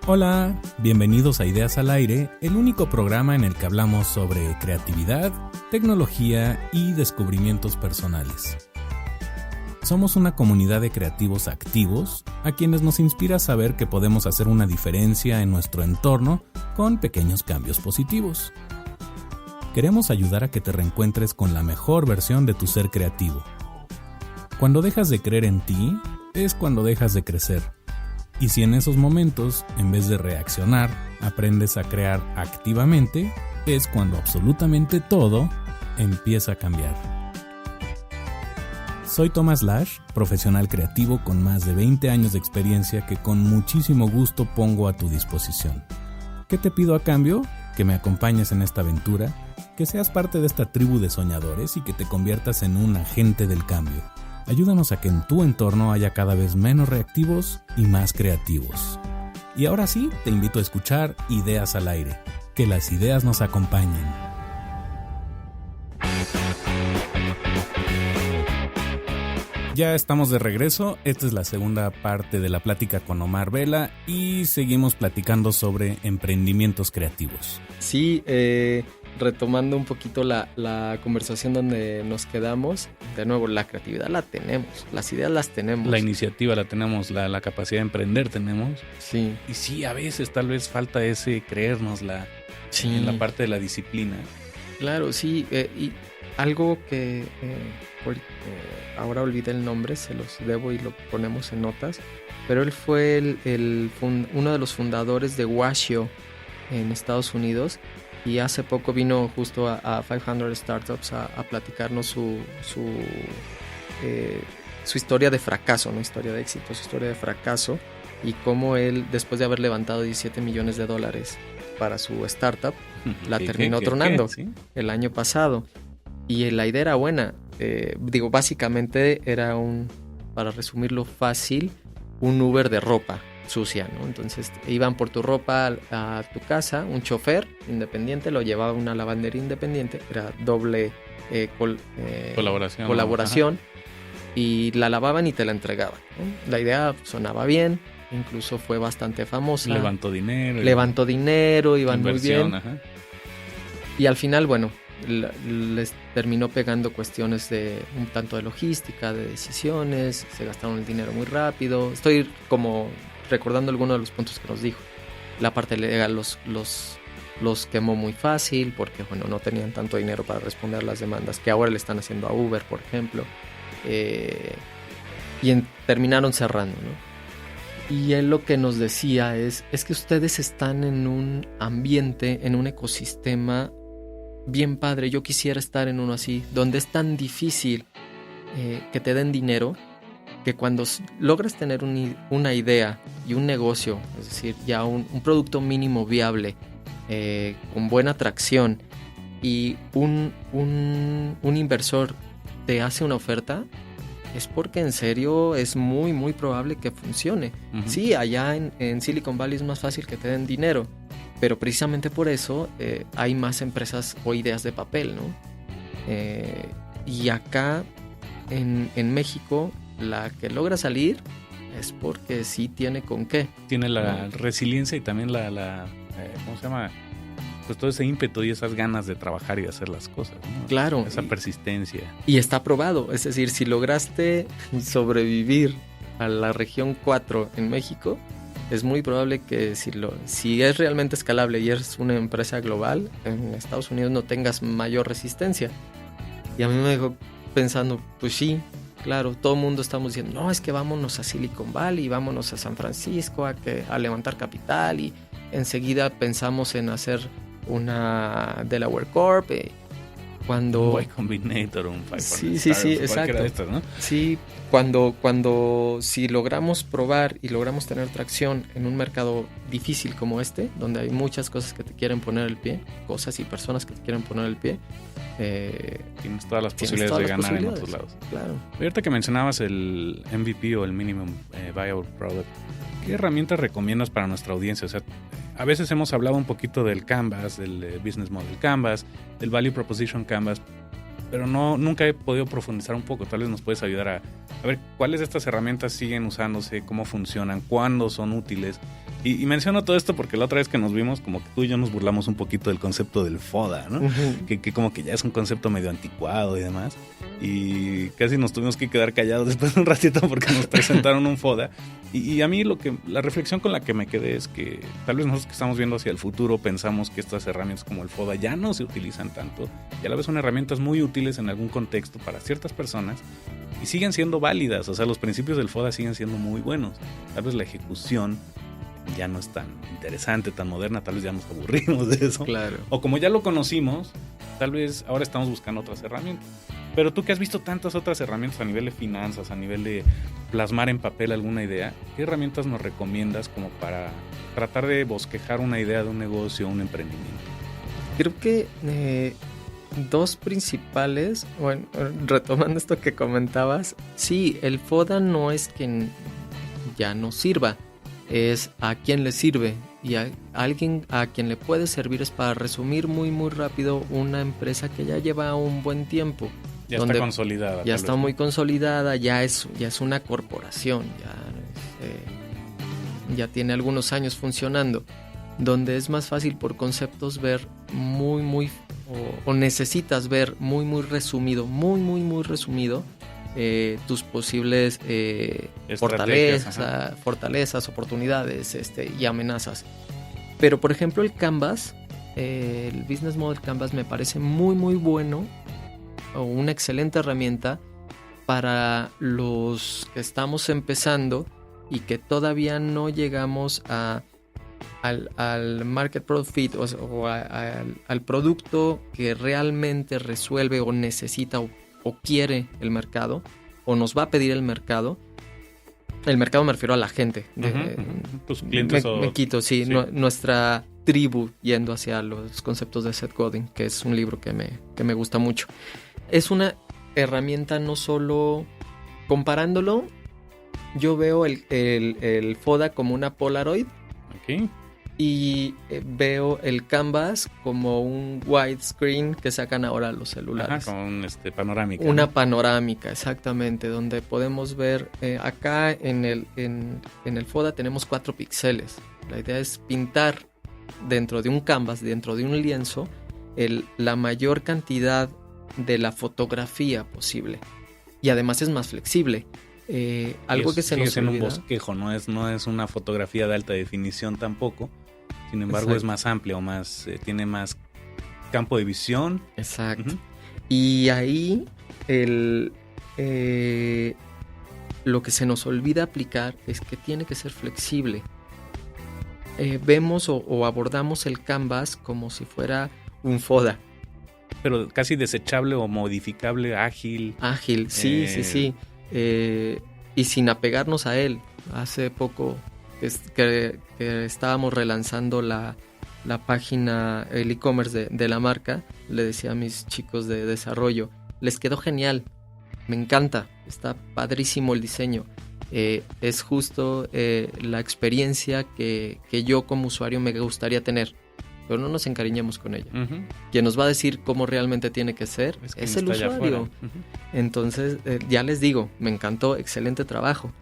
Hola, bienvenidos a Ideas al Aire, el único programa en el que hablamos sobre creatividad, tecnología y descubrimientos personales. Somos una comunidad de creativos activos a quienes nos inspira saber que podemos hacer una diferencia en nuestro entorno con pequeños cambios positivos. Queremos ayudar a que te reencuentres con la mejor versión de tu ser creativo. Cuando dejas de creer en ti, es cuando dejas de crecer. Y si en esos momentos, en vez de reaccionar, aprendes a crear activamente, es cuando absolutamente todo empieza a cambiar. Soy Thomas Lash, profesional creativo con más de 20 años de experiencia que con muchísimo gusto pongo a tu disposición. ¿Qué te pido a cambio? Que me acompañes en esta aventura, que seas parte de esta tribu de soñadores y que te conviertas en un agente del cambio. Ayúdanos a que en tu entorno haya cada vez menos reactivos y más creativos. Y ahora sí, te invito a escuchar Ideas al Aire. Que las ideas nos acompañen. Ya estamos de regreso. Esta es la segunda parte de la plática con Omar Vela y seguimos platicando sobre emprendimientos creativos. Sí, retomando un poquito la conversación donde nos quedamos, de nuevo, la creatividad la tenemos, las ideas las tenemos. La iniciativa la tenemos, la capacidad de emprender tenemos. Sí. Y sí, a veces tal vez falta ese creérnosla en la parte de la disciplina. Claro, sí. Y algo que ahora olvidé el nombre, se los debo y lo ponemos en notas, pero él fue uno de los fundadores de Washio en Estados Unidos. Y hace poco vino justo a 500 Startups a platicarnos su historia de fracaso, no historia de éxito, su historia de fracaso y cómo él, después de haber levantado $17 millones para su startup, la terminó tronando el año pasado. Y la idea era buena. Básicamente era para resumirlo fácil, un Uber de ropa sucia, ¿no? Entonces iban por tu ropa a tu casa, un chofer independiente lo llevaba a una lavandería independiente, era doble colaboración y la lavaban y te la entregaban, ¿no? La idea sonaba bien, incluso fue bastante famosa. Levantó dinero, iban muy bien. Ajá. Y al final, bueno, les terminó pegando cuestiones de un tanto de logística, de decisiones, se gastaron el dinero muy rápido. Estoy como recordando algunos de los puntos que nos dijo. La parte legal los quemó muy fácil porque, bueno, no tenían tanto dinero para responder a las demandas que ahora le están haciendo a Uber, por ejemplo. Terminaron cerrando, ¿no? Y él lo que nos decía es que ustedes están en un ambiente, en un ecosistema bien padre. Yo quisiera estar en uno así, donde es tan difícil que te den dinero, que cuando logras tener una idea y un negocio, es decir, ya un producto mínimo viable, con buena atracción, y un inversor te hace una oferta, es porque en serio es muy, muy probable que funcione. Uh-huh. Sí, allá en Silicon Valley es más fácil que te den dinero, pero precisamente por eso hay más empresas o ideas de papel, ¿no? Y acá en México, la que logra salir es porque sí tiene con qué. Tiene la resiliencia y también ¿cómo se llama? Pues todo ese ímpetu y esas ganas de trabajar y de hacer las cosas, ¿no? Claro. Esa persistencia. Y está probado. Es decir, si lograste sobrevivir a la región 4 en México, es muy probable que si es realmente escalable y eres una empresa global, en Estados Unidos no tengas mayor resistencia. Y a mí me dejó pensando, pues sí, claro, todo el mundo estamos diciendo, no, es que vámonos a Silicon Valley, vámonos a San Francisco a levantar capital, y enseguida pensamos en hacer una Delaware Corp. Cuando un Y Combinator, un 500 sí, exacto. De estos, ¿no? Sí, cuando si logramos probar y logramos tener tracción en un mercado difícil como este, donde hay muchas cosas que te quieren poner el pie, cosas y personas que te quieren poner el pie, tienes todas las posibilidades de ganar en otros lados. Claro. Ahorita que mencionabas el MVP o el Minimum Viable Product, ¿qué herramientas recomiendas para nuestra audiencia? O sea, a veces hemos hablado un poquito del Canvas, del Business Model Canvas, del Value Proposition Canvas, pero nunca he podido profundizar un poco. Tal vez nos puedes ayudar a ver cuáles de estas herramientas siguen usándose, cómo funcionan, cuándo son útiles Y menciono todo esto porque la otra vez que nos vimos, como que tú y yo nos burlamos un poquito del concepto del FODA, ¿no? Que como que ya es un concepto medio anticuado y demás. Y casi nos tuvimos que quedar callados después de un ratito porque nos presentaron un FODA. Y a mí la reflexión con la que me quedé es que tal vez nosotros que estamos viendo hacia el futuro pensamos que estas herramientas como el FODA ya no se utilizan tanto. Y a la vez son herramientas muy útiles en algún contexto para ciertas personas. Y siguen siendo válidas, o sea, los principios del FODA siguen siendo muy buenos. Tal vez la ejecución ya no es tan interesante, tan moderna, tal vez ya nos aburrimos de eso. Claro. O como ya lo conocimos, tal vez ahora estamos buscando otras herramientas. Pero tú que has visto tantas otras herramientas a nivel de finanzas, a nivel de plasmar en papel alguna idea, ¿qué herramientas nos recomiendas como para tratar de bosquejar una idea de un negocio, un emprendimiento? Creo que dos principales, bueno, retomando esto que comentabas, sí, el FODA no es que ya no sirva, es a quién le sirve, y a alguien a quien le puede servir es para resumir muy muy rápido una empresa que ya lleva un buen tiempo. Ya está consolidada. Ya está muy consolidada, ya es una corporación, ya tiene algunos años funcionando, donde es más fácil por conceptos ver muy o necesitas ver muy resumido, muy resumido tus posibles fortalezas, oportunidades y amenazas. Pero por ejemplo el Canvas, el Business Model Canvas me parece muy bueno, o una excelente herramienta para los que estamos empezando y que todavía no llegamos al market product fit o al producto que realmente resuelve o necesita o quiere el mercado o nos va a pedir el mercado. El mercado me refiero a la gente. Tus clientes me quito, sí. Nuestra tribu yendo hacia los conceptos de Seth Godin, que es un libro que me gusta mucho. Es una herramienta no solo comparándolo, yo veo el FODA como una Polaroid. Okay. Y veo el Canvas como un widescreen que sacan ahora los celulares. Como un panorámica. Una panorámica, exactamente, donde podemos ver acá en el FODA tenemos 4 píxeles. La idea es pintar dentro de un canvas, dentro de un lienzo, la mayor cantidad de la fotografía posible. Y además es más flexible. Algo que se nos olvida. Un bosquejo, no es una fotografía de alta definición tampoco. Sin embargo, exacto, es más amplia o más tiene más campo de visión. Exacto. Uh-huh. Y ahí lo que se nos olvida aplicar es que tiene que ser flexible. Vemos o abordamos el Canvas como si fuera un FODA. Pero casi desechable o modificable, ágil. Ágil, sí. Y sin apegarnos a él. Hace poco que estábamos relanzando la página, el e-commerce de la marca, le decía a mis chicos de desarrollo, les quedó genial, me encanta, está padrísimo el diseño. Es justo la experiencia que yo como usuario me gustaría tener. Pero no nos encariñemos con ella. Uh-huh. Quien nos va a decir cómo realmente tiene que ser es el usuario. Uh-huh. Entonces, ya les digo, me encantó, excelente trabajo.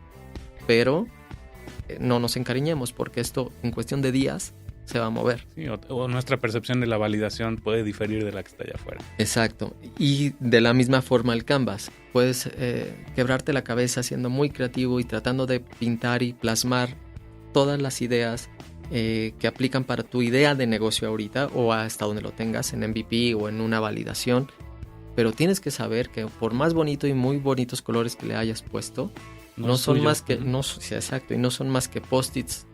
Pero no nos encariñemos porque esto en cuestión de días se va a mover. Sí, o nuestra percepción de la validación puede diferir de la que está allá afuera. Exacto. Y de la misma forma el Canvas. Puedes quebrarte la cabeza siendo muy creativo y tratando de pintar y plasmar todas las ideas que aplican para tu idea de negocio ahorita o hasta donde lo tengas, en MVP o en una validación, pero tienes que saber que por más bonito y muy bonitos colores que le hayas puesto, no son tuyo. Más que sí, exacto, y no son más que post-its.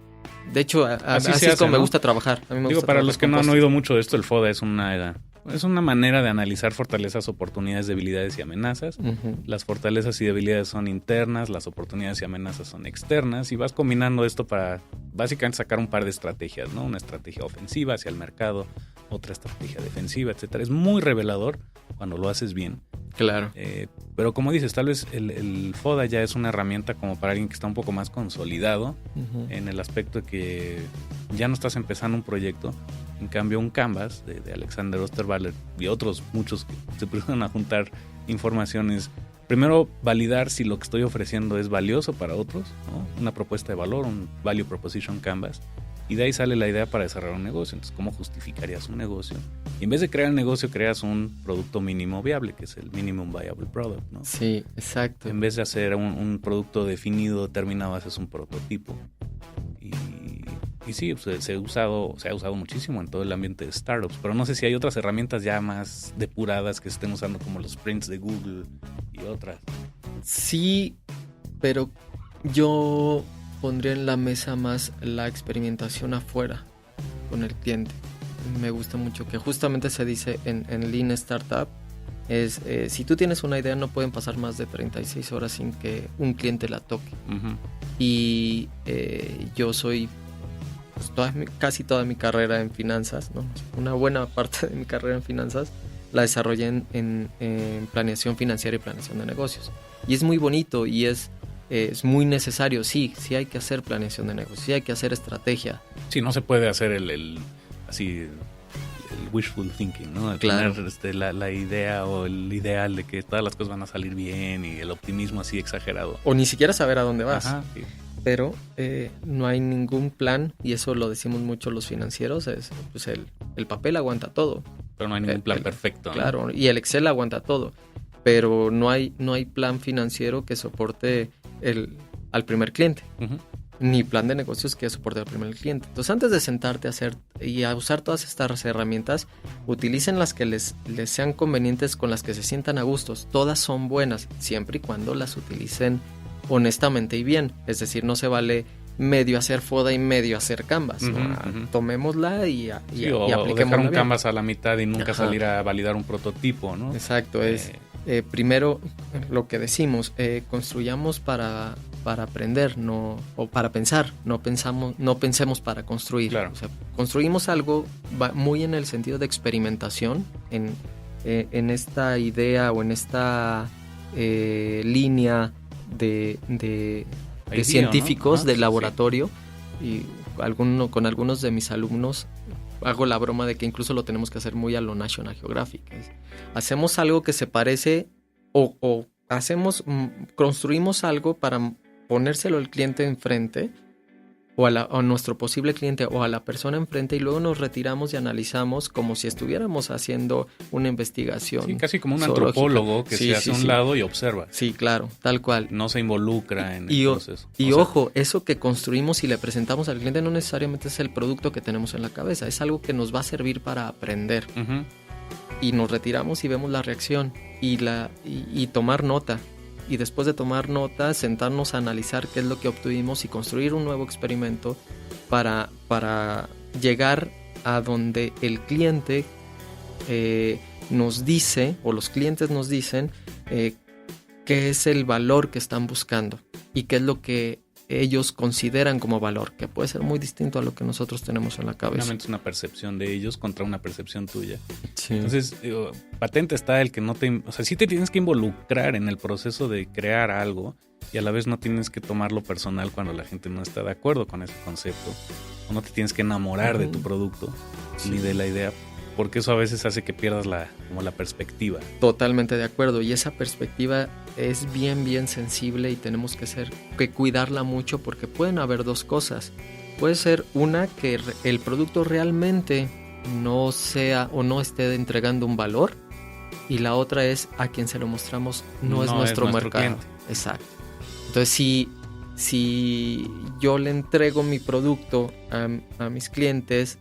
De hecho, así es como me gusta trabajar. A mí me gusta para los que no han oído mucho de esto, el FODA es una manera de analizar fortalezas, oportunidades, debilidades y amenazas. Uh-huh. Las fortalezas y debilidades son internas, las oportunidades y amenazas son externas, y vas combinando esto para básicamente sacar un par de estrategias, ¿no? Una estrategia ofensiva hacia el mercado, otra estrategia defensiva, etcétera. Es muy revelador cuando lo haces bien. Claro. Pero como dices, tal vez el FODA ya es una herramienta como para alguien que está un poco más consolidado, uh-huh, en el aspecto de que ya no estás empezando un proyecto. En cambio, un Canvas de Alexander Osterwalder y otros muchos que se pusieron a juntar informaciones primero validar si lo que estoy ofreciendo es valioso para otros, ¿no? Una propuesta de valor, un Value Proposition Canvas. Y de ahí sale la idea para desarrollar un negocio. Entonces, ¿cómo justificarías un negocio? Y en vez de crear el negocio, creas un producto mínimo viable, que es el Minimum Viable Product, ¿no? Sí, exacto. En vez de hacer un producto definido, determinado, haces un prototipo. Y sí, pues, se ha usado muchísimo en todo el ambiente de startups. Pero no sé si hay otras herramientas ya más depuradas que se estén usando, como los sprints de Google y otras. Sí, pero yo pondría en la mesa más la experimentación afuera con el cliente. Me gusta mucho que justamente se dice en Lean Startup, es si tú tienes una idea no pueden pasar más de 36 horas sin que un cliente la toque. Uh-huh. Y yo soy pues, casi toda mi carrera en finanzas, ¿no? Una buena parte de mi carrera en finanzas la desarrollé en planeación financiera y planeación de negocios. Y es muy bonito y es muy necesario. Sí hay que hacer planeación de negocios, sí hay que hacer estrategia. Sí, no se puede hacer el wishful thinking, ¿no? El claro. Tener la idea o el ideal de que todas las cosas van a salir bien y el optimismo así exagerado. O ni siquiera saber a dónde vas. Ajá, sí. Pero no hay ningún plan, y eso lo decimos mucho los financieros, pues el papel aguanta todo. Pero no hay ningún plan perfecto, ¿no? Claro, y el Excel aguanta todo, pero no hay plan financiero que soporte al primer cliente, uh-huh. Ni plan de negocios que soporte al primer cliente. Entonces, antes de sentarte a hacer y a usar todas estas herramientas, utilicen las que les sean convenientes, con las que se sientan a gustos. Todas son buenas, siempre y cuando las utilicen honestamente y bien. Es decir, no se vale medio hacer FODA y medio hacer Canvas, ¿no? Uh-huh. Tomémosla y apliquémosla. O dejar un Canvas a la mitad y nunca salir a validar un prototipo, ¿no? Exacto, primero lo que decimos, construyamos para aprender, o para pensar, no pensemos para construir. Claro. O sea, construimos algo muy en el sentido de experimentación, en esta idea o en esta línea de científicos, ¿no? De laboratorio, sí. Y con algunos de mis alumnos hago la broma de que incluso lo tenemos que hacer muy a lo National Geographic. Hacemos algo que se parece o construimos algo para ponérselo al cliente enfrente o a nuestro posible cliente o a la persona enfrente, y luego nos retiramos y analizamos como si estuviéramos haciendo una investigación. Sí, casi como un antropólogo que se hace a un lado y observa. Sí, claro, tal cual. No se involucra en el proceso. Y ojo, eso que construimos y le presentamos al cliente no necesariamente es el producto que tenemos en la cabeza, es algo que nos va a servir para aprender. Uh-huh. Y nos retiramos y vemos la reacción y tomar nota. Y después de tomar nota, sentarnos a analizar qué es lo que obtuvimos y construir un nuevo experimento para llegar a donde el cliente nos dice, o los clientes nos dicen, qué es el valor que están buscando y qué es lo que ellos consideran como valor, que puede ser muy distinto a lo que nosotros tenemos en la cabeza. Realmente es una percepción de ellos contra una percepción tuya. Sí. Entonces, patente está el que no te... O sea, sí te tienes que involucrar en el proceso de crear algo, y a la vez no tienes que tomarlo personal cuando la gente no está de acuerdo con ese concepto, o no te tienes que enamorar de tu producto, sí, ni de la idea, porque eso a veces hace que pierdas la perspectiva. Totalmente de acuerdo, y esa perspectiva es bien sensible y tenemos que cuidarla mucho, porque pueden haber dos cosas. Puede ser una, que el producto realmente no sea o no esté entregando un valor, y la otra es a quien se lo mostramos no es nuestro mercado. Cliente. Exacto. Entonces, si yo le entrego mi producto a mis clientes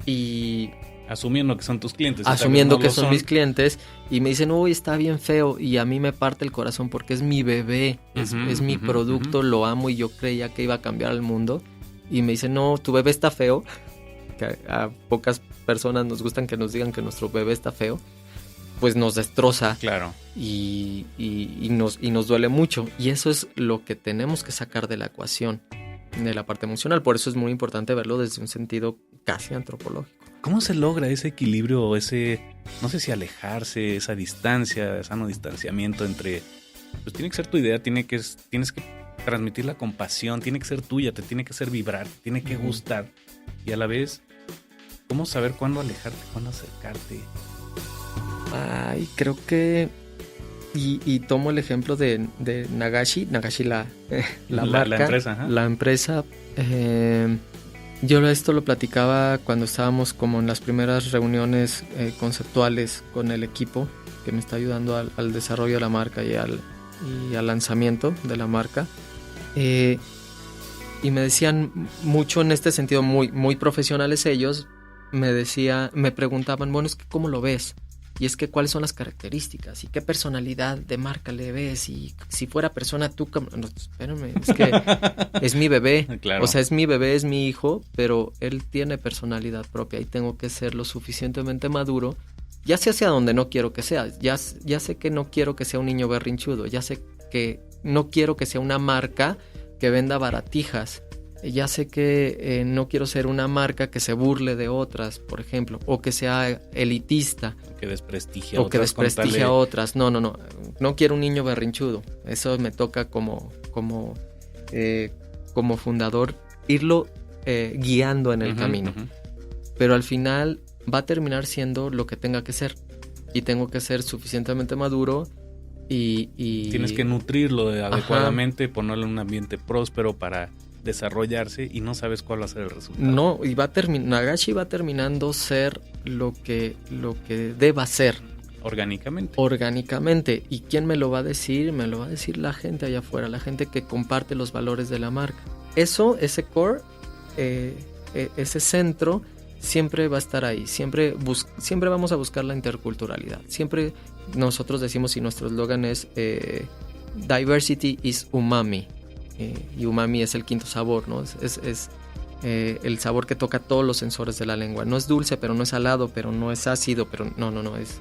y... Asumiendo que son tus clientes. Asumiendo que son mis clientes, y me dicen, uy, está bien feo, y a mí me parte el corazón porque es mi bebé, es mi producto, lo amo y yo creía que iba a cambiar el mundo, y me dicen, no, tu bebé está feo, que a pocas personas nos gustan que nos digan que nuestro bebé está feo, pues nos destroza. Claro. Y nos duele mucho, y eso es lo que tenemos que sacar de la ecuación, de la parte emocional. Por eso es muy importante verlo desde un sentido casi antropológico. ¿Cómo se logra ese equilibrio o ese, no sé si alejarse, esa distancia, sano distanciamiento entre, pues tiene que ser tu idea, tienes que transmitirla con pasión, tiene que ser tuya, te tiene que hacer vibrar, tiene que gustar, y a la vez, ¿cómo saber cuándo alejarte, cuándo acercarte? Ay, creo que Y tomo el ejemplo de Nagashi la marca, la empresa. Ajá. La empresa. Yo esto lo platicaba cuando estábamos como en las primeras reuniones conceptuales con el equipo que me está ayudando al desarrollo de la marca y al lanzamiento de la marca. Y me decían mucho en este sentido, muy, muy profesionales ellos, me preguntaban, bueno, es que ¿cómo lo ves? Y es que ¿cuáles son las características? ¿Y qué personalidad de marca le ves? Y si fuera persona tú... No, espérame, es que es mi bebé. Claro. O sea, es mi bebé, es mi hijo, pero él tiene personalidad propia y tengo que ser lo suficientemente maduro. Ya sé hacia donde no quiero que sea. Ya sé que no quiero que sea un niño berrinchudo. Ya sé que no quiero que sea una marca que venda baratijas. Ya sé que no quiero ser una marca que se burle de otras, por ejemplo, o que sea elitista. Que desprestigie a otras. No quiero un niño berrinchudo. Eso me toca como fundador irlo guiando en el camino. Pero al final va a terminar siendo lo que tenga que ser. Y tengo que ser suficientemente maduro y tienes que nutrirlo adecuadamente, ponerlo en un ambiente próspero para desarrollarse y no sabes cuál va a ser el resultado. No, y Nagashi va terminando ser lo que deba ser. Orgánicamente. ¿Y quién me lo va a decir? Me lo va a decir la gente allá afuera, la gente que comparte los valores de la marca. Ese core, ese centro, siempre va a estar ahí. Siempre vamos a buscar la interculturalidad. Siempre nosotros decimos, y nuestro eslogan es Diversity is Umami. Y umami es el quinto sabor, ¿no? Es el sabor que toca todos los sensores de la lengua. No es dulce, pero no es salado, pero no es ácido, pero no, es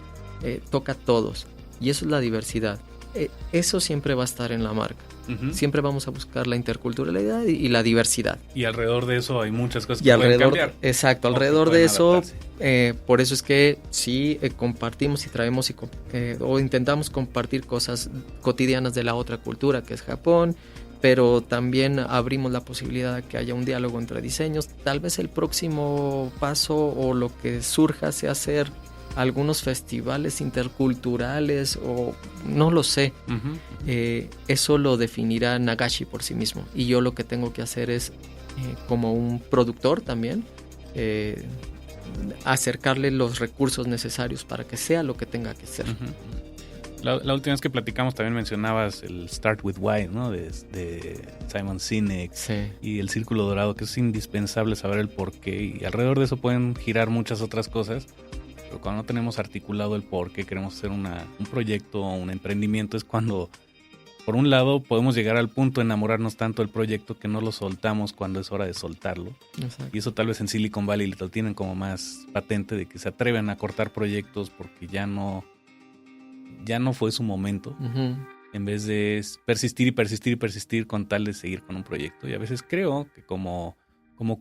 toca todos. Y eso es la diversidad. Eso siempre va a estar en la marca. Siempre vamos a buscar la interculturalidad y la diversidad. Y alrededor de eso hay muchas cosas que pueden cambiar. Exacto, alrededor de eso, por eso es que sí compartimos y traemos o intentamos compartir cosas cotidianas de la otra cultura, que es Japón, pero también abrimos la posibilidad de que haya un diálogo entre diseños. Tal vez el próximo paso o lo que surja sea hacer algunos festivales interculturales o no lo sé. Eso lo definirá Nagashi por sí mismo. Y yo lo que tengo que hacer es, como un productor también, acercarle los recursos necesarios para que sea lo que tenga que ser. La última vez que platicamos también mencionabas el Start with Why, ¿no? De Simon Sinek. Sí. Y el círculo dorado, que es indispensable saber el porqué. Y alrededor de eso pueden girar muchas otras cosas. Pero cuando no tenemos articulado el porqué, queremos hacer un proyecto o un emprendimiento, es cuando, por un lado, podemos llegar al punto de enamorarnos tanto del proyecto que no lo soltamos cuando es hora de soltarlo. Exacto. Y eso tal vez en Silicon Valley lo tienen como más patente, de que se atreven a cortar proyectos porque ya no fue su momento, en vez de persistir y persistir y persistir con tal de seguir con un proyecto. Y a veces creo que como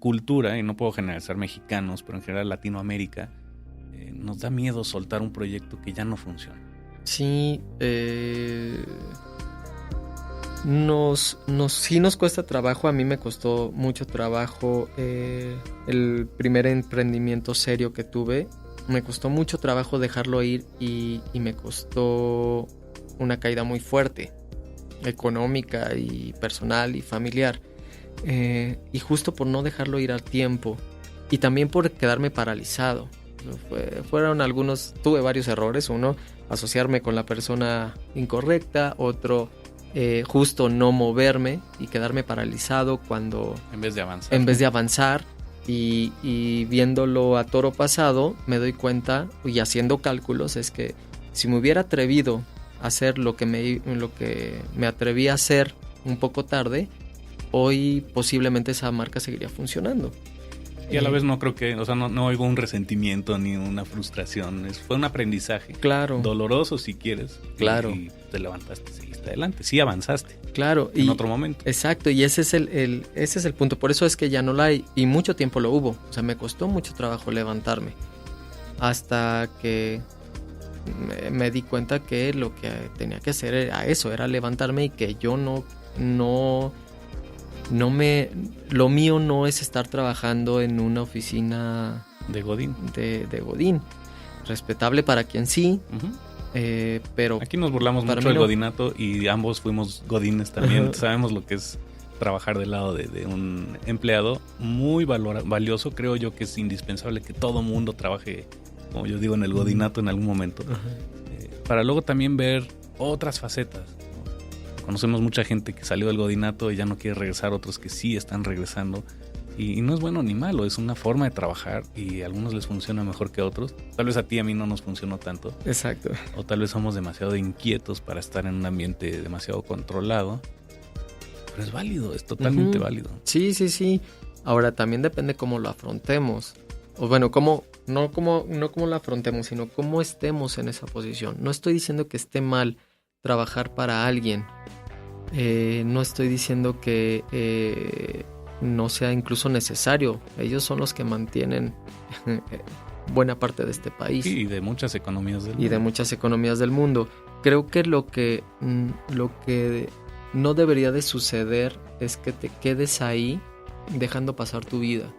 cultura, y no puedo generalizar mexicanos, pero en general Latinoamérica, nos da miedo soltar un proyecto que ya no funciona. Sí, sí nos cuesta trabajo. A mí me costó mucho trabajo el primer emprendimiento serio que tuve. Me costó mucho trabajo dejarlo ir y me costó una caída muy fuerte, económica y personal y familiar. Y justo por no dejarlo ir al tiempo y también por quedarme paralizado. Tuve varios errores. Uno, asociarme con la persona incorrecta. Otro, justo no moverme y quedarme paralizado en vez de avanzar. Y viéndolo a toro pasado, me doy cuenta, y haciendo cálculos, es que si me hubiera atrevido a hacer lo que me atreví a hacer un poco tarde, hoy posiblemente esa marca seguiría funcionando. Y a la vez no creo que, o sea, no oigo un resentimiento ni una frustración. Fue un aprendizaje. Claro. Doloroso si quieres. Claro. Y te levantaste, seguiste adelante. Sí avanzaste. Claro. En otro momento. Exacto. Y ese es el punto. Por eso es que ya no la hay. Y mucho tiempo lo hubo. O sea, me costó mucho trabajo levantarme. Hasta que me di cuenta que lo que tenía que hacer era levantarme y que yo lo mío no es estar trabajando en una oficina de Godín. De Godín. Respetable para quien sí, pero aquí nos burlamos mucho del godinato y ambos fuimos godines también. Sabemos lo que es trabajar del lado de un empleado. Muy valioso, creo yo que es indispensable que todo mundo trabaje, como yo digo, en el godinato en algún momento. Para luego también ver otras facetas. Conocemos mucha gente que salió del godinato y ya no quiere regresar, otros que sí están regresando. Y no es bueno ni malo, es una forma de trabajar y a algunos les funciona mejor que a otros. Tal vez a ti y a mí no nos funcionó tanto. Exacto. O tal vez somos demasiado inquietos para estar en un ambiente demasiado controlado. Pero es válido, es totalmente válido. Sí. Ahora también depende cómo lo afrontemos. O bueno, no cómo lo afrontemos, sino cómo estemos en esa posición. No estoy diciendo que esté mal trabajar para alguien. No estoy diciendo que no sea incluso necesario. Ellos son los que mantienen buena parte de este país. Y de muchas economías del mundo. Creo que lo que no debería de suceder es que te quedes ahí dejando pasar tu vida.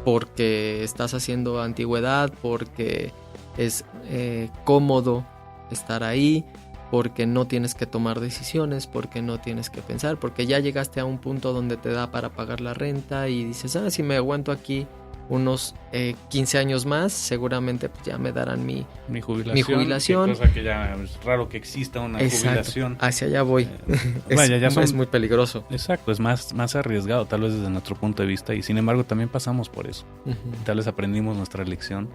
Porque estás haciendo antigüedad, porque es cómodo estar ahí, porque no tienes que tomar decisiones, porque no tienes que pensar, porque ya llegaste a un punto donde te da para pagar la renta y dices, si me aguanto aquí unos 15 años más, seguramente pues ya me darán mi jubilación. Cosa que ya es raro que exista una jubilación. Hacia allá voy. Es muy peligroso. Exacto, es más arriesgado tal vez desde nuestro punto de vista y sin embargo también pasamos por eso. Tal vez aprendimos nuestra lección.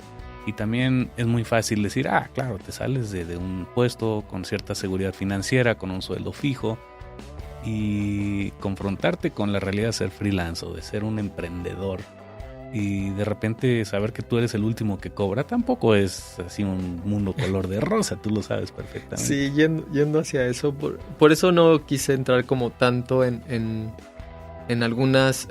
Y también es muy fácil decir, claro, te sales de un puesto con cierta seguridad financiera, con un sueldo fijo, y confrontarte con la realidad de ser freelance o de ser un emprendedor. Y de repente saber que tú eres el último que cobra tampoco es así un mundo color de rosa, tú lo sabes perfectamente. Sí, yendo hacia eso, por eso no quise entrar como tanto en algunas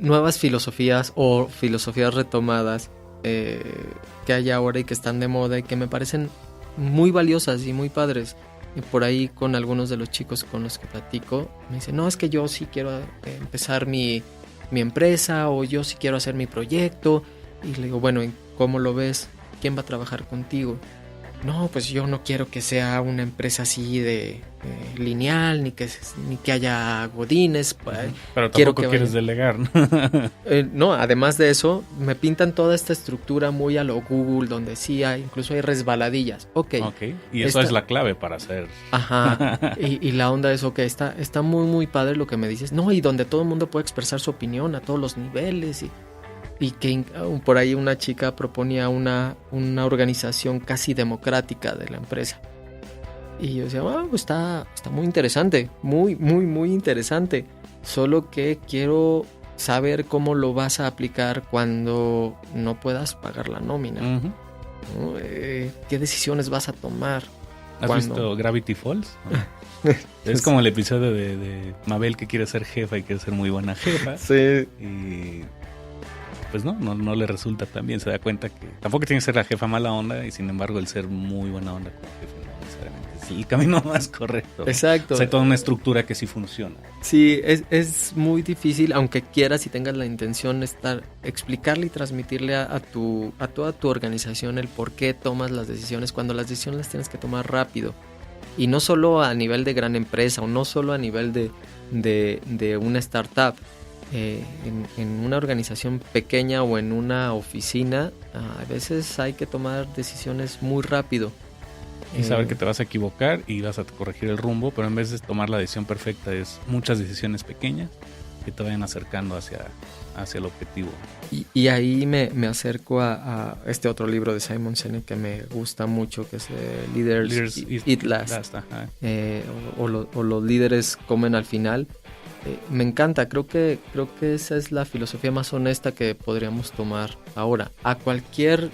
nuevas filosofías o filosofías retomadas que hay ahora y que están de moda y que me parecen muy valiosas y muy padres. Y por ahí con algunos de los chicos con los que platico me dicen, no, es que yo sí quiero empezar mi empresa, o yo sí quiero hacer mi proyecto. Y le digo, bueno, ¿cómo lo ves? ¿Quién va a trabajar contigo? No, pues yo no quiero que sea una empresa así de lineal, ni que haya godines. Pero tampoco quieres delegar, ¿no? No, además de eso, me pintan toda esta estructura muy a lo Google, donde sí incluso hay resbaladillas. Ok. Y eso es la clave para hacer. Ajá. y la onda es, está muy, muy padre lo que me dices. No, y donde todo el mundo puede expresar su opinión a todos los niveles y que por ahí una chica proponía una organización casi democrática de la empresa. Y yo decía, pues está muy interesante, muy, muy, muy interesante. Solo que quiero saber cómo lo vas a aplicar cuando no puedas pagar la nómina. ¿No? ¿Qué decisiones vas a tomar? ¿Has visto Gravity Falls? Es como el episodio de Mabel que quiere ser jefa y quiere ser muy buena jefa. Sí. Y pues no le resulta tan bien. Se da cuenta que tampoco tiene que ser la jefa mala onda y sin embargo el ser muy buena onda como jefe no necesariamente es el camino más correcto. Exacto. O sea, hay toda una estructura que sí funciona. Sí, es muy difícil, aunque quieras y tengas la intención de explicarle y transmitirle a toda tu organización el por qué tomas las decisiones, cuando las decisiones las tienes que tomar rápido. Y no solo a nivel de gran empresa o no solo a nivel de una startup. En una organización pequeña o en una oficina, a veces hay que tomar decisiones muy rápido. Y saber que te vas a equivocar y vas a corregir el rumbo, pero en vez de tomar la decisión perfecta es muchas decisiones pequeñas que te vayan acercando hacia el objetivo. Y ahí me acerco a este otro libro de Simon Sinek que me gusta mucho, que es Leaders Eat Last. O los líderes comen al final. Me encanta, creo que esa es la filosofía más honesta que podríamos tomar ahora. A cualquier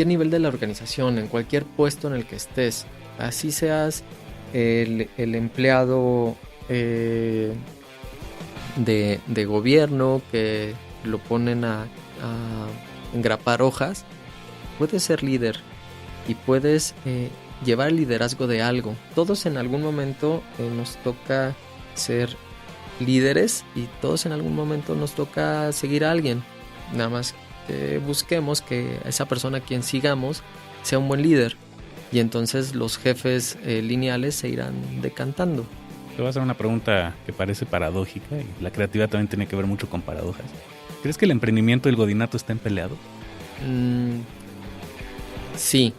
nivel de la organización, en cualquier puesto en el que estés, así seas el empleado de gobierno que lo ponen a engrapar hojas, puedes ser líder y puedes llevar el liderazgo de algo. Todos en algún momento nos toca ser líderes y todos en algún momento nos toca seguir a alguien. Nada más busquemos que esa persona a quien sigamos sea un buen líder. Y entonces los jefes lineales se irán decantando. Te voy a hacer una pregunta que parece paradójica, y la creatividad también tiene que ver mucho con paradojas. ¿Crees que el emprendimiento y el godinato estén peleados? Sí,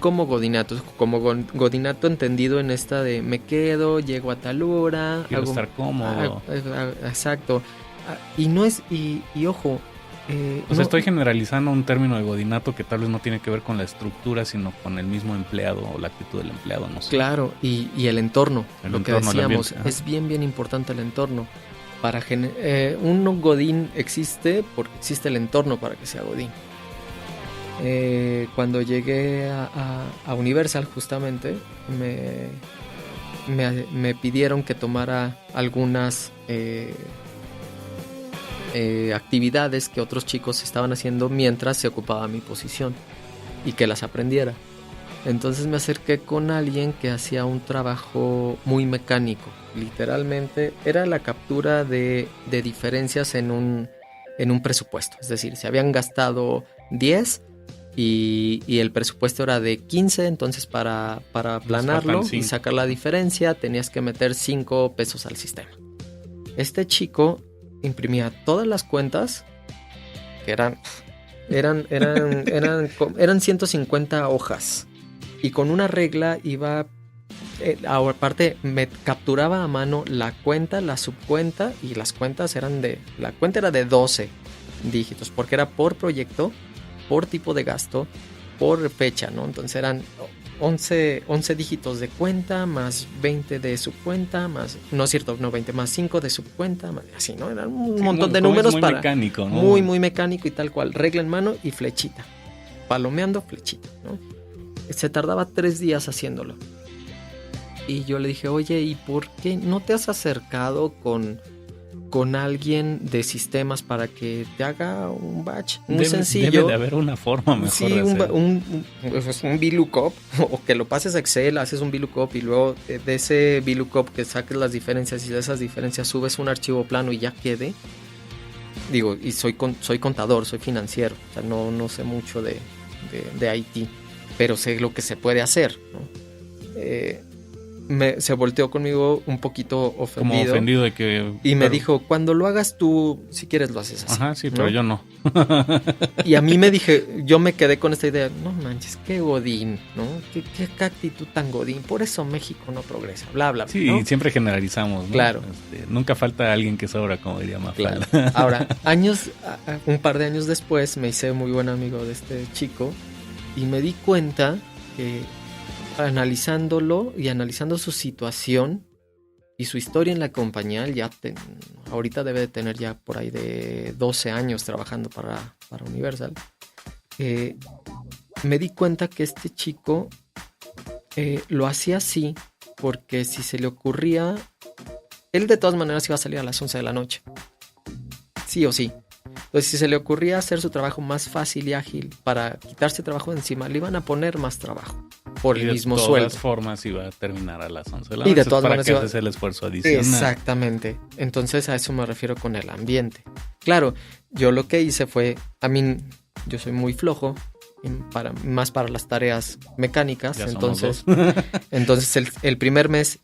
como godinato. Como godinato entendido en esta de me quedo, llego a tal hora. Quiero estar cómodo. Exacto. Y no es, y ojo. Estoy generalizando un término de godinato que tal vez no tiene que ver con la estructura, sino con el mismo empleado o la actitud del empleado, no sé. Claro, y el entorno, que decíamos, es bien importante el entorno. Un godín existe porque existe el entorno para que sea godín. Cuando llegué a Universal, justamente, me pidieron que tomara algunas actividades que otros chicos estaban haciendo mientras se ocupaba mi posición y que las aprendiera. Entonces me acerqué con alguien que hacía un trabajo muy mecánico. Literalmente era la captura de diferencias en un presupuesto. Es decir, se habían gastado 10 y el presupuesto era de 15, entonces para aplanarlo y sacar la diferencia tenías que meter 5 pesos al sistema. Este chico imprimía todas las cuentas, que eran 150 hojas, y con una regla iba, aparte me capturaba a mano la cuenta, la subcuenta, y las cuentas la cuenta era de 12 dígitos, porque era por proyecto, por tipo de gasto, por fecha, ¿no? Entonces eran 11 dígitos de cuenta, más 20 de subcuenta, más, no es cierto, no 20, más 5 de subcuenta, más, así, ¿no? Eran un montón de números muy mecánico, ¿no? Muy mecánico y tal cual, regla en mano y flechita, palomeando flechita, ¿no? Se tardaba 3 días haciéndolo. Y yo le dije, oye, ¿y por qué no te has acercado con alguien de sistemas para que te haga un batch muy sencillo? Debe de haber una forma mejor de hacer. un VLOOKUP, o que lo pases a Excel, haces un VLOOKUP y luego de ese VLOOKUP que saques las diferencias y de esas diferencias subes un archivo plano y ya quede. Digo, y soy contador, soy financiero, o sea, no sé mucho de IT, pero sé lo que se puede hacer, ¿no? Se volteó conmigo un poquito ofendido. Como ofendido de que... Y me dijo, cuando lo hagas tú, si quieres lo haces así. Ajá, sí, ¿no? pero yo no. Y a mí yo me quedé con esta idea, no manches, qué godín, ¿no? Qué actitud tan godín, por eso México no progresa, bla, bla, bla. Sí, ¿no? siempre generalizamos, ¿no? Claro. Nunca falta alguien que sobra, como diría Mafalda. Claro. Ahora, un par de años después, me hice muy buen amigo de este chico y me di cuenta que analizándolo y analizando su situación y su historia en la compañía, ahorita debe de tener ya por ahí de 12 años trabajando para Universal, me di cuenta que este chico lo hacía así porque si se le ocurría, él de todas maneras iba a salir a las 11 de la noche, sí o sí. Entonces, si se le ocurría hacer su trabajo más fácil y ágil para quitarse trabajo de encima, le iban a poner más trabajo por el mismo sueldo. De todas formas iba a terminar a las 11 de la noche. Y de todas maneras para que haces el esfuerzo adicional. Exactamente. Entonces, a eso me refiero con el ambiente. Claro, yo lo que hice fue, yo soy muy flojo, más para las tareas mecánicas. Ya entonces el primer mes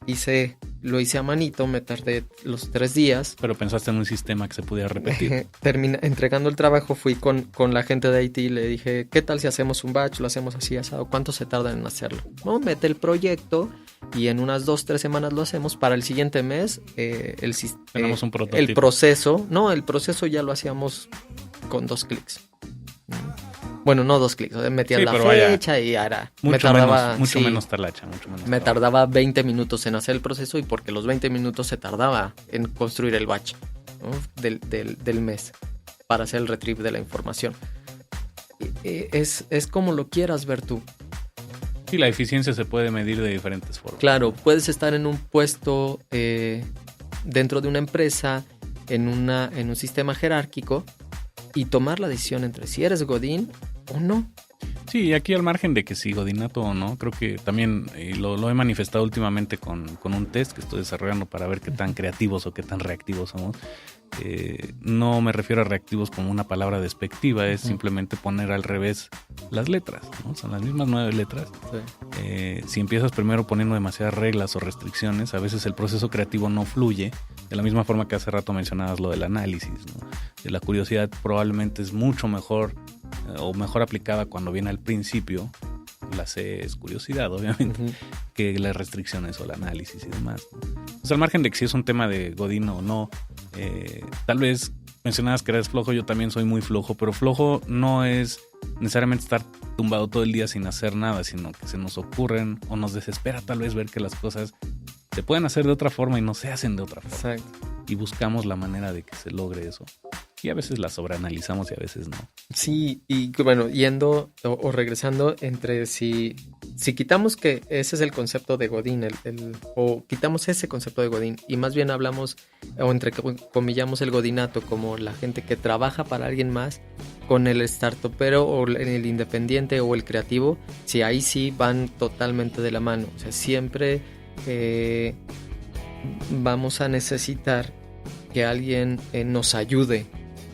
lo hice a manito, me tardé los 3 días. Pero pensaste en un sistema que se pudiera repetir. Entregando el trabajo, fui con la gente de IT y le dije, ¿qué tal si hacemos un batch? Lo hacemos así, asado. ¿Cuánto se tarda en hacerlo? No, mete el proyecto y en unas 2-3 semanas lo hacemos. Para el siguiente mes, tenemos un prototipo. El proceso ya lo hacíamos con 2 clics. Bueno, no 2 clics, metías la fecha y ahora mucho menos talacha. Me tardaba 20 minutos en hacer el proceso y porque los 20 minutos se tardaba en construir el batch, ¿no? del mes para hacer el retrieve de la información. Es como lo quieras ver tú. Sí, la eficiencia se puede medir de diferentes formas. Claro, puedes estar en un puesto dentro de una empresa, en un sistema jerárquico y tomar la decisión entre si eres godín o no. Sí, aquí al margen de que si godinato o no, creo que también lo he manifestado últimamente con un test que estoy desarrollando para ver qué tan creativos o qué tan reactivos somos. No me refiero a reactivos como una palabra despectiva, es simplemente poner al revés las letras, ¿no? Son las mismas 9 letras. Sí. Si empiezas primero poniendo demasiadas reglas o restricciones, a veces el proceso creativo no fluye, de la misma forma que hace rato mencionabas lo del análisis, ¿no? La curiosidad probablemente es mucho mejor o mejor aplicada cuando viene al principio. La C es curiosidad, obviamente, que las restricciones o el análisis y demás, ¿no? Pues al margen de que si es un tema de godino o no, tal vez mencionabas que eres flojo, yo también soy muy flojo, pero flojo no es necesariamente estar tumbado todo el día sin hacer nada, sino que se nos ocurren o nos desespera tal vez ver que las cosas se pueden hacer de otra forma y no se hacen de otra forma. Exacto. Y buscamos la manera de que se logre eso. Y a veces la sobreanalizamos y a veces no. Sí, y bueno, yendo o regresando entre si quitamos que ese es el concepto de Godín, o quitamos ese concepto de Godín y más bien hablamos, o entre comillamos el godinato como la gente que trabaja para alguien más, con el startupero o el independiente o el creativo, sí, ahí sí van totalmente de la mano. O sea, siempre vamos a necesitar que alguien nos ayude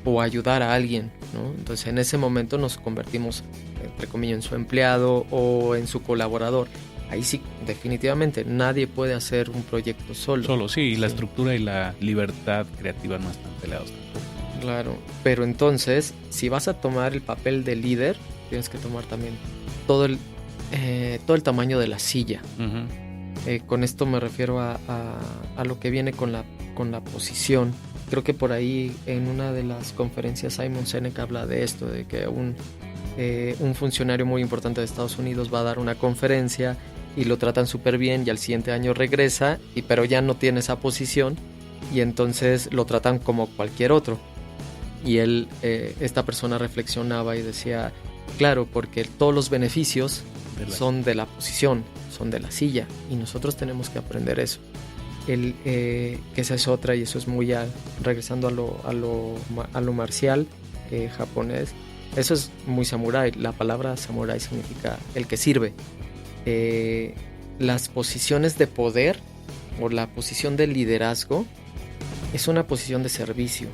o ayudar a alguien, ¿no? Entonces en ese momento nos convertimos, entre comillas, en su empleado o en su colaborador. Ahí sí, definitivamente, nadie puede hacer un proyecto solo. Solo, sí, y la estructura y la libertad creativa no están peleados tampoco. Claro, pero entonces, si vas a tomar el papel de líder, tienes que tomar también todo el tamaño de la silla. Con esto me refiero a lo que viene con la posición. Creo que por ahí en una de las conferencias Simon Sinek habla de esto, de que un funcionario muy importante de Estados Unidos va a dar una conferencia y lo tratan súper bien y al siguiente año regresa, pero ya no tiene esa posición y entonces lo tratan como cualquier otro. Y esta persona reflexionaba y decía, claro, porque todos los beneficios son de la posición, son de la silla y nosotros tenemos que aprender eso. Que esa es otra y eso es muy regresando a lo marcial japonés, eso es muy samurái. La palabra samurái significa el que sirve. Las posiciones de poder o la posición de liderazgo es una posición de servicio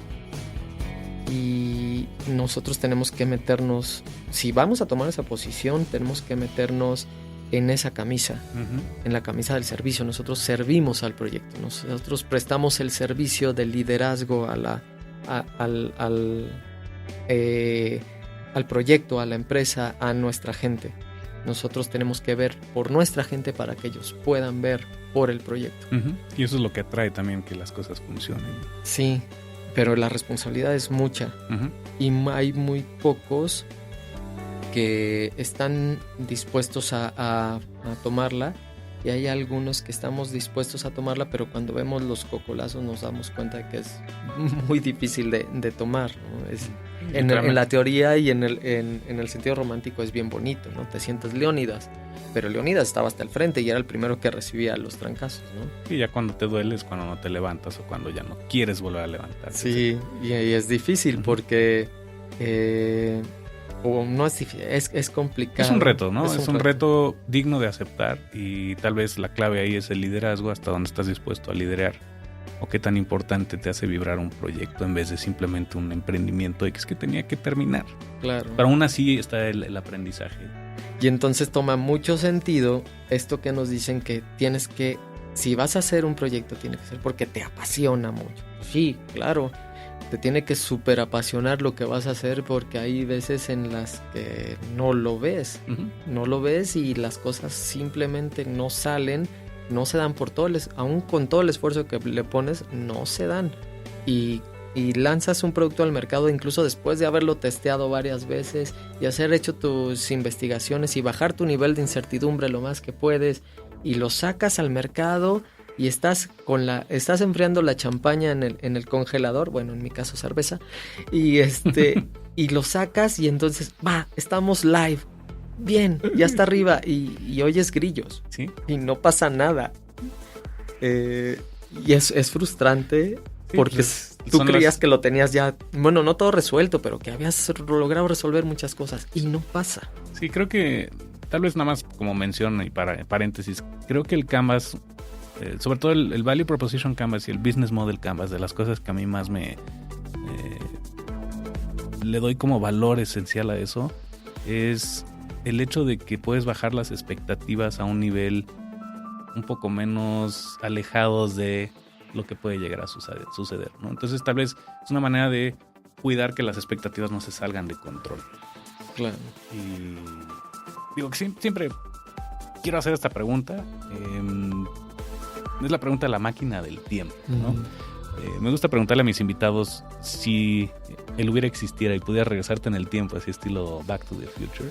y nosotros tenemos que meternos, si vamos a tomar esa posición, tenemos que meternos en esa camisa, en la camisa del servicio. Nosotros servimos al proyecto, nosotros prestamos el servicio del liderazgo al proyecto, a la empresa, a nuestra gente. Nosotros tenemos que ver por nuestra gente para que ellos puedan ver por el proyecto. Y eso es lo que atrae también que las cosas funcionen. Sí, pero la responsabilidad es mucha y hay muy pocos que están dispuestos a tomarla y hay algunos que estamos dispuestos a tomarla, pero cuando vemos los cocolazos nos damos cuenta de que es muy difícil de tomar, ¿no? En la teoría y en el sentido romántico es bien bonito, ¿no? Te sientes Leónidas, pero Leónidas estaba hasta el frente y era el primero que recibía los trancazos, ¿no? Y ya cuando te duele es cuando no te levantas o cuando ya no quieres volver a levantarte. Sí, y es difícil porque o no es difícil, es complicado. Es un reto, ¿no? Es un reto digno de aceptar y tal vez la clave ahí es el liderazgo, hasta dónde estás dispuesto a liderar o qué tan importante te hace vibrar un proyecto en vez de simplemente un emprendimiento X que tenía que terminar. Claro. Pero aún así está el aprendizaje. Y entonces toma mucho sentido esto que nos dicen que tienes que, si vas a hacer un proyecto, tiene que ser porque te apasiona mucho. Sí, claro. Te tiene que súper apasionar lo que vas a hacer porque hay veces en las que no lo ves. No lo ves y las cosas simplemente no salen, no se dan aún con todo el esfuerzo que le pones, no se dan. Y lanzas un producto al mercado incluso después de haberlo testeado varias veces y haber hecho tus investigaciones y bajar tu nivel de incertidumbre lo más que puedes y lo sacas al mercado. Y estás enfriando la champaña en el congelador, bueno, en mi caso cerveza, y y lo sacas y entonces, estamos live, bien, ya está arriba y oyes grillos, ¿sí? Y no pasa nada. Y es frustrante porque pues, tú creías que lo tenías ya, bueno, no todo resuelto, pero que habías logrado resolver muchas cosas y no pasa. Sí, creo que tal vez nada más como mención y para paréntesis, creo que el Canvas, sobre todo el Value Proposition Canvas y el Business Model Canvas, de las cosas que a mí más le doy como valor esencial a eso, es el hecho de que puedes bajar las expectativas a un nivel un poco menos alejados de lo que puede llegar a suceder, ¿no? Entonces tal vez es una manera de cuidar que las expectativas no se salgan de control. Claro. Y digo que siempre quiero hacer esta pregunta. Es la pregunta de la máquina del tiempo, ¿no? Me gusta preguntarle a mis invitados si el hubiera existiera y pudiera regresarte en el tiempo, así estilo Back to the Future.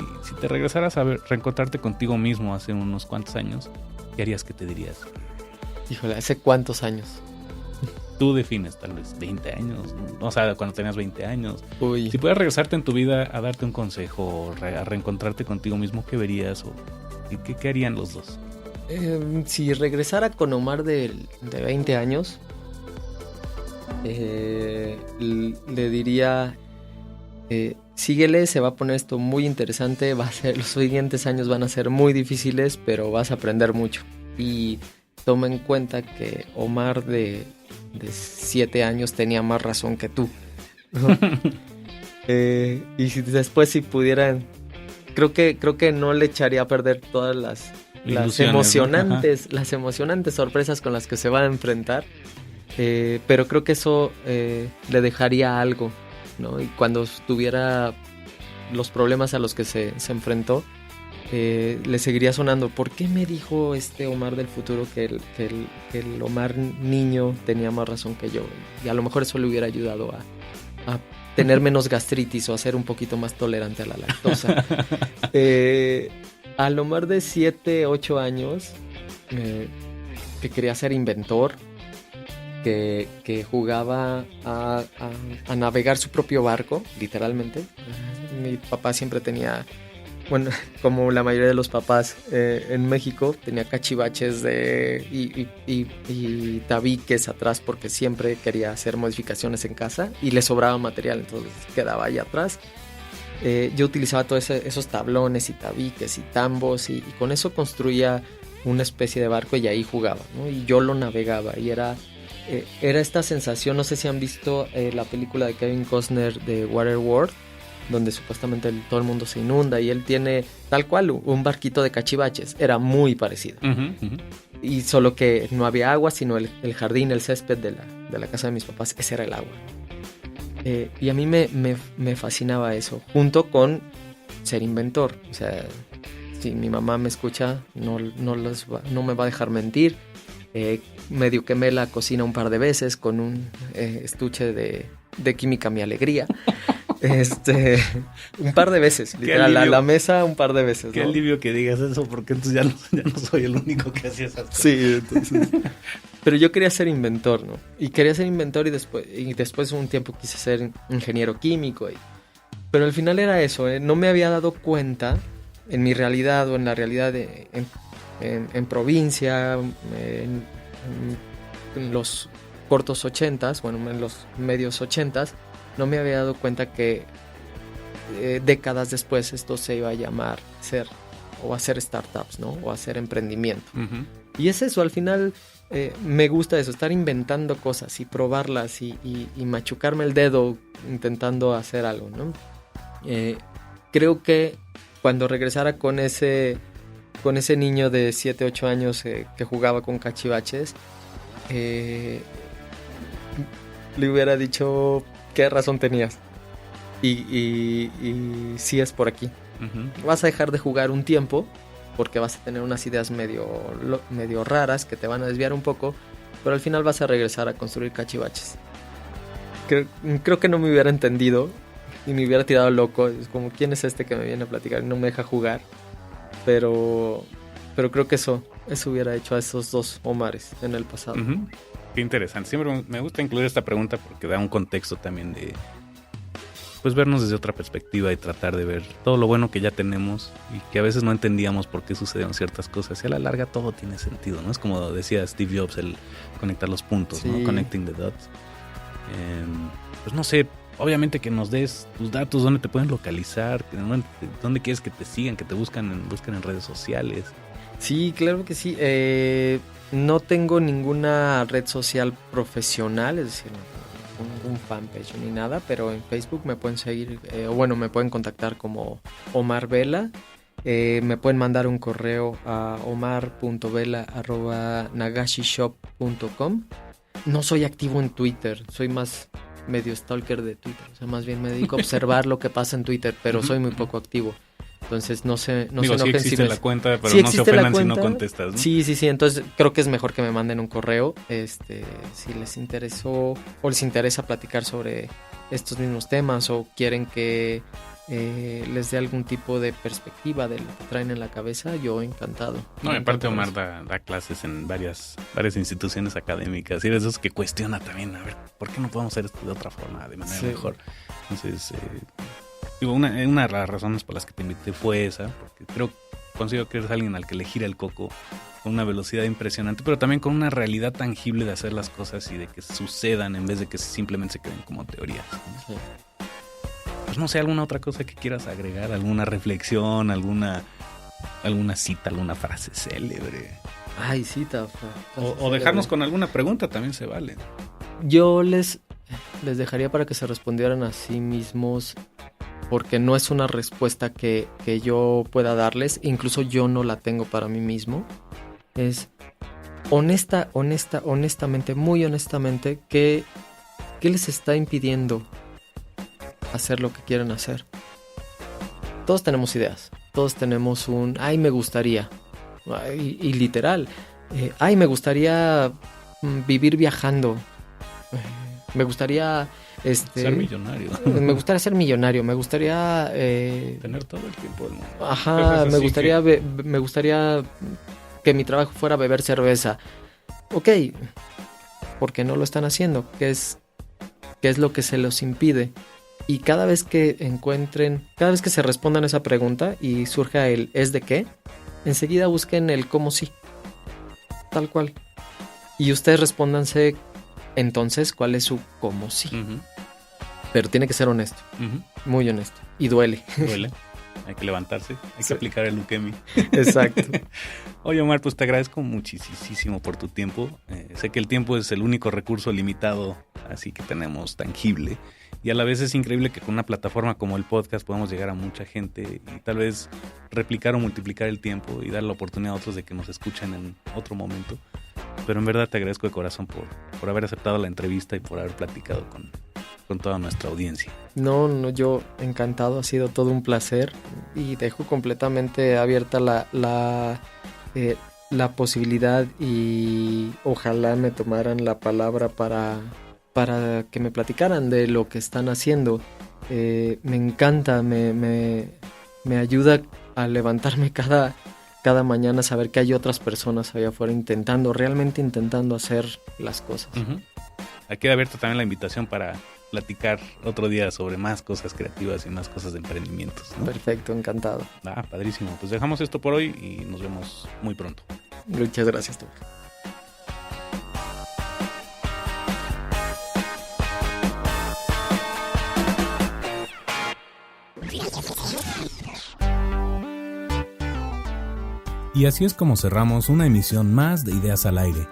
Y si te regresaras a reencontrarte contigo mismo hace unos cuantos años, ¿qué harías? ¿Qué te dirías? Híjole, ¿hace cuántos años? Tú defines, tal vez 20 años, o sea, cuando tenías 20 años. Uy. Si pudieras regresarte en tu vida a darte un consejo o a reencontrarte contigo mismo, ¿qué verías? ¿Qué harían los dos? Si regresara con Omar de 20 años, le diría, síguele, se va a poner esto muy interesante, los siguientes años van a ser muy difíciles, pero vas a aprender mucho. Y toma en cuenta que Omar de 7 años tenía más razón que tú. Y después si pudieran, creo que no le echaría a perder todas las emocionantes, ¿no? Las emocionantes sorpresas con las que se van a enfrentar. Pero creo que eso le dejaría algo, ¿no? Y cuando tuviera los problemas a los que se enfrentó, le seguiría sonando. ¿Por qué me dijo este Omar del futuro que el Omar niño tenía más razón que yo? Y a lo mejor eso le hubiera ayudado a tener menos gastritis o a ser un poquito más tolerante a la lactosa. Al Omar de 7, 8 años, que quería ser inventor, que jugaba a navegar su propio barco, literalmente. Mi papá siempre tenía, bueno, como la mayoría de los papás en México, tenía cachivaches y tabiques atrás porque siempre quería hacer modificaciones en casa y le sobraba material, entonces quedaba ahí atrás. Yo utilizaba todos esos tablones y tabiques y tambos y con eso construía una especie de barco y ahí jugaba, ¿no? Y yo lo navegaba y era esta sensación. No sé si han visto la película de Kevin Costner de Waterworld, donde supuestamente todo el mundo se inunda y él tiene tal cual un barquito de cachivaches. Era muy parecido. Y solo que no había agua, sino el jardín, el césped de la casa de mis papás, ese era el agua. Y a mí me fascinaba eso, junto con ser inventor. O sea, si mi mamá me escucha, no me va a dejar mentir. Medio quemé la cocina un par de veces con un estuche de Química Mi Alegría. Un par de veces, literal, a la mesa un par de veces. Qué alivio que digas eso, porque entonces ya no soy el único que hacía esas cosas. Sí, entonces. Pero yo quería ser inventor, ¿no? Y quería ser inventor y después un tiempo quise ser ingeniero químico. Pero al final era eso, no me había dado cuenta en mi realidad o en la realidad en provincia, en los cortos 80s, bueno, en los medios 80s, no me había dado cuenta que décadas después esto se iba a llamar hacer startups, ¿no? O hacer emprendimiento. Y es eso, al final me gusta eso, estar inventando cosas y probarlas y machucarme el dedo intentando hacer algo, ¿no? Creo que cuando regresara con ese niño de 7, 8 años que jugaba con cachivaches, le hubiera dicho qué razón tenías y sí es por aquí. Vas a dejar de jugar un tiempo porque vas a tener unas ideas medio raras que te van a desviar un poco, pero al final vas a regresar a construir cachivaches. Creo que no me hubiera entendido y me hubiera tirado loco. Es como, ¿quién es este que me viene a platicar y no me deja jugar? Pero creo que eso hubiera hecho a esos dos Omares en el pasado. Qué interesante. Siempre me gusta incluir esta pregunta porque da un contexto también pues vernos desde otra perspectiva y tratar de ver todo lo bueno que ya tenemos y que a veces no entendíamos por qué sucedieron ciertas cosas. Y a la larga todo tiene sentido, ¿no? Es como decía Steve Jobs, el conectar los puntos, Sí. ¿no? Connecting the dots. Pues no sé, obviamente que nos des tus datos, dónde te pueden localizar, dónde quieres que te sigan, que te busquen en redes sociales. Sí, claro que sí. No tengo ninguna red social profesional, es decir, ningún fanpage ni nada, pero en Facebook me pueden seguir, me pueden contactar como Omar Vela. Me pueden mandar un correo a omar.vela@nagashishop.com. No soy activo en Twitter, soy más medio stalker de Twitter, o sea, más bien me dedico a observar lo que pasa en Twitter, pero soy muy poco activo. Entonces no se enojen sí existe la cuenta, pero sí no se ofendan si no contestas, ¿no? Sí, entonces creo que es mejor que me manden un correo, si les interesó o les interesa platicar sobre estos mismos temas o quieren que les dé algún tipo de perspectiva de lo que traen en la cabeza, yo encantado. No, aparte Omar da clases en varias instituciones académicas y eres de esos que cuestiona también, a ver, ¿por qué no podemos hacer esto de otra forma, de manera mejor? Entonces, una de las razones por las que te invité fue esa, porque considero que eres alguien al que le gira el coco con una velocidad impresionante, pero también con una realidad tangible de hacer las cosas y de que sucedan en vez de que simplemente se queden como teorías, ¿no? Sí. Pues no sé, alguna otra cosa que quieras agregar, alguna reflexión, alguna cita, alguna frase célebre. Ay, cita. O dejarnos con alguna pregunta también se vale. Yo les dejaría para que se respondieran a sí mismos, porque no es una respuesta que yo pueda darles, incluso yo no la tengo para mí mismo. Es honestamente, muy honestamente, ¿qué les está impidiendo hacer lo que quieren hacer? Todos tenemos ideas, todos tenemos me gustaría, y literal, me gustaría vivir viajando, me gustaría ser millonario. Me gustaría ser millonario, me gustaría tener todo el tiempo del mundo. Ajá, me gustaría que mi trabajo fuera beber cerveza. Ok, ¿por qué no lo están haciendo? ¿Qué es lo que se los impide? Y cada vez que se respondan esa pregunta y surja el ¿es de qué?, enseguida busquen el cómo sí, tal cual. Y ustedes respóndanse entonces cuál es su cómo sí. Uh-huh. Pero tiene que ser honesto, muy honesto. Y duele. Duele. Hay que levantarse, hay que aplicar el Ukemi. Exacto. Oye, Omar, pues te agradezco muchísimo por tu tiempo. Sé que el tiempo es el único recurso limitado, así que tenemos tangible. Y a la vez es increíble que con una plataforma como el podcast podamos llegar a mucha gente y tal vez replicar o multiplicar el tiempo y dar la oportunidad a otros de que nos escuchen en otro momento. Pero en verdad te agradezco de corazón por haber aceptado la entrevista y por haber platicado con toda nuestra audiencia. No, yo encantado, ha sido todo un placer y dejo completamente abierta la posibilidad y ojalá me tomaran la palabra para que me platicaran de lo que están haciendo. Me encanta, me ayuda a levantarme cada mañana, saber que hay otras personas allá afuera realmente intentando hacer las cosas. Uh-huh. Aquí queda abierta también la invitación para platicar otro día sobre más cosas creativas y más cosas de emprendimientos, ¿no? Perfecto, encantado. Padrísimo. Pues dejamos esto por hoy y nos vemos muy pronto. Muchas gracias, Tom. Y así es como cerramos una emisión más de Ideas al Aire.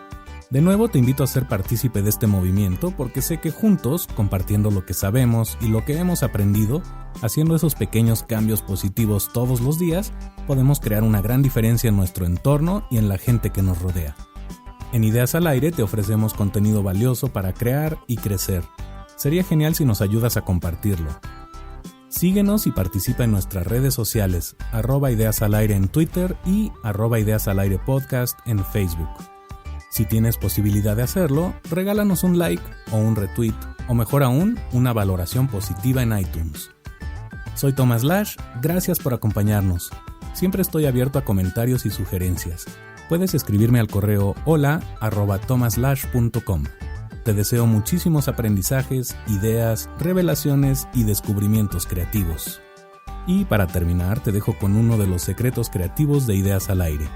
De nuevo te invito a ser partícipe de este movimiento porque sé que juntos, compartiendo lo que sabemos y lo que hemos aprendido, haciendo esos pequeños cambios positivos todos los días, podemos crear una gran diferencia en nuestro entorno y en la gente que nos rodea. En Ideas al Aire te ofrecemos contenido valioso para crear y crecer. Sería genial si nos ayudas a compartirlo. Síguenos y participa en nuestras redes sociales, @ideasalaire en Twitter y @ideasalairepodcast en Facebook. Si tienes posibilidad de hacerlo, regálanos un like o un retweet, o mejor aún, una valoración positiva en iTunes. Soy Thomas Lash, gracias por acompañarnos. Siempre estoy abierto a comentarios y sugerencias. Puedes escribirme al correo hola@thomaslash.com. te deseo muchísimos aprendizajes, ideas, revelaciones y descubrimientos creativos. Y para terminar, te dejo con uno de los secretos creativos de Ideas al Aire.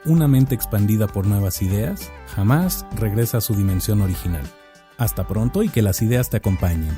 Una mente expandida por nuevas ideas jamás regresa a su dimensión original. Hasta pronto y que las ideas te acompañen.